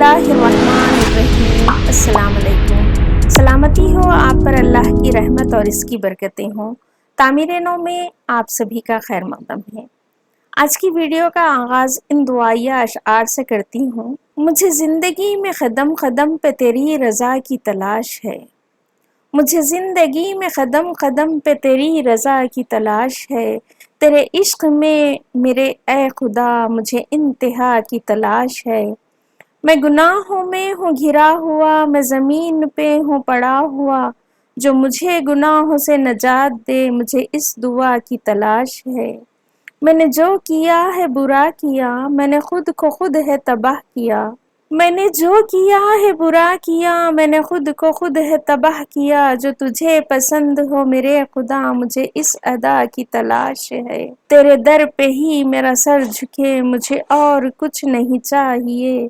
बिस्मिल्लाहिर्रहमानिर्रहीम। अस्सलाम अलैकुम। सलामती हो आप पर, अल्लाह की रहमत और इसकी बरकतें हों। तामीर नौ में आप सभी का खैर मक़दम है। आज की वीडियो का आगाज़ इन दुआया अशआर से करती हूँ। मुझे ज़िंदगी में क़दम क़दम पे तेरी रज़ा की तलाश है। मुझे ज़िंदगी में क़दम क़दम पे तेरी रज़ा की तलाश है। तेरे इश्क़ में मेरे ए खुदा मुझे इंतहा की तलाश है। मैं गुनाहों में हूँ घिरा हुआ, मैं ज़मीन पे हूँ पड़ा हुआ। जो मुझे गुनाहों से नजात दे, मुझे इस दुआ की तलाश है। मैंने जो किया है बुरा किया, मैंने खुद को खुद है तबाह किया। मैंने जो किया है बुरा किया, मैंने खुद को खुद है तबाह किया। जो तुझे पसंद हो मेरे खुदा, मुझे इस अदा की तलाश है। तेरे दर पे ही मेरा सर झुके, मुझे और कुछ नहीं चाहिए।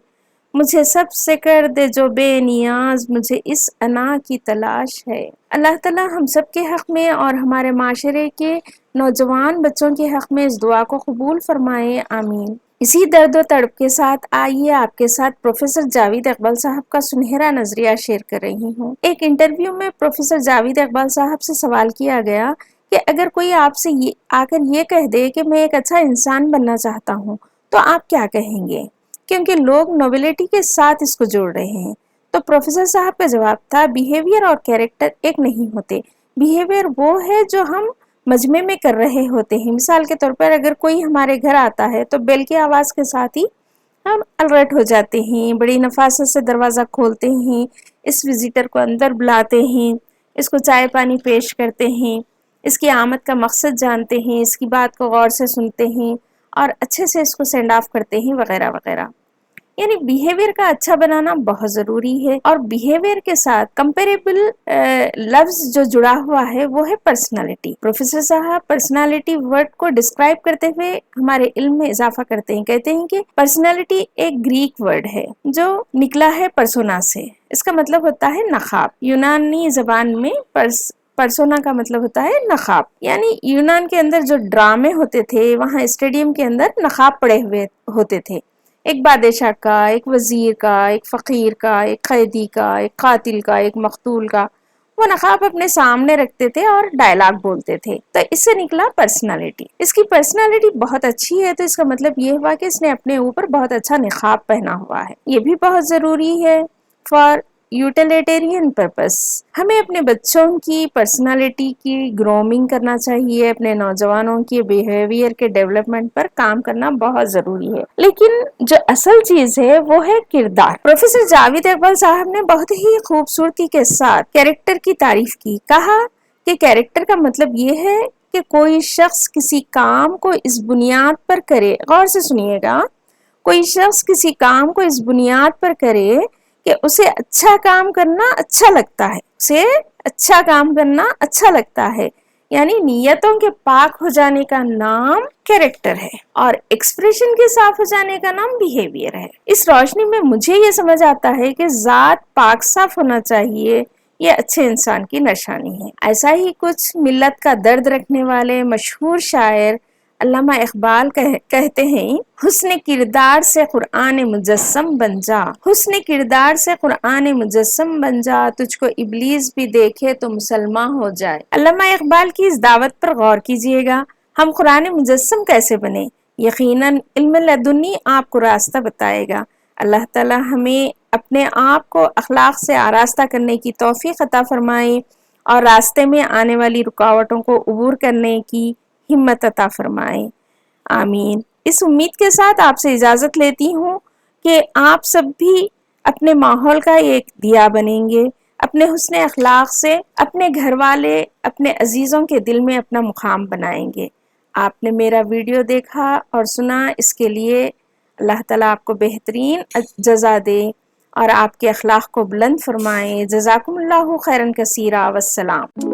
मुझे सबसे कर दे जो बेनियाज, मुझे इस अना की तलाश है। अल्लाह ताला हम सब के हक़ में और हमारे माशरे के नौजवान बच्चों के हक़ में इस दुआ को कबूल फरमाए, आमीन। इसी दर्द व तड़प के साथ आइए आपके साथ प्रोफेसर जावेद इकबाल साहब का सुनहरा नजरिया शेयर कर रही हूँ। एक इंटरव्यू में प्रोफेसर जावेद इकबाल साहब से सवाल किया गया कि अगर कोई आपसे आकर ये कह दे कि मैं एक अच्छा इंसान बनना चाहता हूँ, तो आप क्या कहेंगे? क्योंकि लोग नोबिलिटी के साथ इसको जोड़ रहे हैं। तो प्रोफेसर साहब का जवाब था, बिहेवियर और कैरेक्टर एक नहीं होते। बिहेवियर वो है जो हम मजमे में कर रहे होते हैं। मिसाल के तौर पर अगर कोई हमारे घर आता है तो बेल की आवाज़ के साथ ही हम अलर्ट हो जाते हैं, बड़ी नफासत से दरवाज़ा खोलते हैं, इस विजिटर को अंदर बुलाते हैं, इसको चाय पानी पेश करते हैं, इसकी आमद का मकसद जानते हैं, इसकी बात को गौर से सुनते हैं और अच्छे से इसको सेंड ऑफ करते हैं, वगैरह वगैरह। यानी बिहेवियर का अच्छा बनाना बहुत ज़रूरी है। और बिहेवियर के साथ कंपेरेबल लफ्ज़ जो जुड़ा हुआ है वो है पर्सनालिटी। प्रोफेसर साहब पर्सनालिटी वर्ड को डिस्क्राइब करते हुए हमारे इल्म में इजाफा करते हैं। कहते हैं कि पर्सनालिटी एक ग्रीक वर्ड है जो निकला है पर्सोना से। इसका मतलब होता है नखाब। यूनानी ज़बान में पर्सोना का मतलब होता है नखाब। यानी यूनान के अंदर जो ड्रामे होते थे, वहाँ स्टेडियम के अंदर नखाब पड़े हुए होते थे। एक बादशाह का, एक वजीर का, एक फ़कीर का, एक कैदी का, एक कातिल का, एक मकतूल का, वो नकाब अपने सामने रखते थे और डायलॉग बोलते थे। तो इससे निकला पर्सनालिटी। इसकी पर्सनालिटी बहुत अच्छी है तो इसका मतलब ये हुआ कि इसने अपने ऊपर बहुत अच्छा निकाब पहना हुआ है। ये भी बहुत ज़रूरी है फॉर यूटिलिटेरियन पर्पस। हमें अपने बच्चों की पर्सनालिटी की ग्रूमिंग करना चाहिए, अपने नौजवानों के बिहेवियर के डेवलपमेंट पर काम करना बहुत ज़रूरी है। लेकिन जो असल चीज़ है वो है किरदार। प्रोफेसर जावेद इकबाल साहब ने बहुत ही खूबसूरती के साथ कैरेक्टर की तारीफ की। कहा कि कैरेक्टर का मतलब ये है कि कोई शख्स किसी काम को इस बुनियाद पर करे, गौर से सुनिएगा, कोई शख्स किसी काम को इस बुनियाद पर करे कि उसे अच्छा काम करना अच्छा लगता है, उसे अच्छा काम करना अच्छा लगता है। यानी नियतों के पाक हो जाने का नाम कैरेक्टर है और एक्सप्रेशन के साफ हो जाने का नाम बिहेवियर है। इस रोशनी में मुझे ये समझ आता है कि जात पाक साफ होना चाहिए, ये अच्छे इंसान की निशानी है। ऐसा ही कुछ मिल्लत का दर्द रखने वाले मशहूर शायर अल्लामा इकबाल कहते हैं, हुस्न किरदार से कुरान मुजस्सम बन जा, हुस्न किरदार से कुरान मुजस्सम बन जा, तुझको इब्लीस भी देखे तो मुसलमान हो जाए। अल्लामा इकबाल की इस दावत पर गौर कीजिएगा। हम कुरान मुजस्सम कैसे बने? यकीनन इल्म लदुन्नी आपको रास्ता बताएगा। अल्लाह ताला हमें अपने आप को अखलाक से आरास्ता करने की तौफीक अता फरमाए और रास्ते में आने वाली रुकावटों को अबूर करने की हिम्मत अता फरमाए, आमीन। इस उम्मीद के साथ आपसे इजाज़त लेती हूँ कि आप सब भी अपने माहौल का एक दिया बनेंगे, अपने हुस्न अखलाक से अपने घर वाले, अपने अजीज़ों के दिल में अपना मुकाम बनाएंगे। आपने मेरा वीडियो देखा और सुना, इसके लिए अल्लाह ताला आपको बेहतरीन जज़ा दे और आपके अखलाक को बुलंद फरमाए। जज़ाकुमुल्लाहु खैरन कसीरा। वस्सलाम।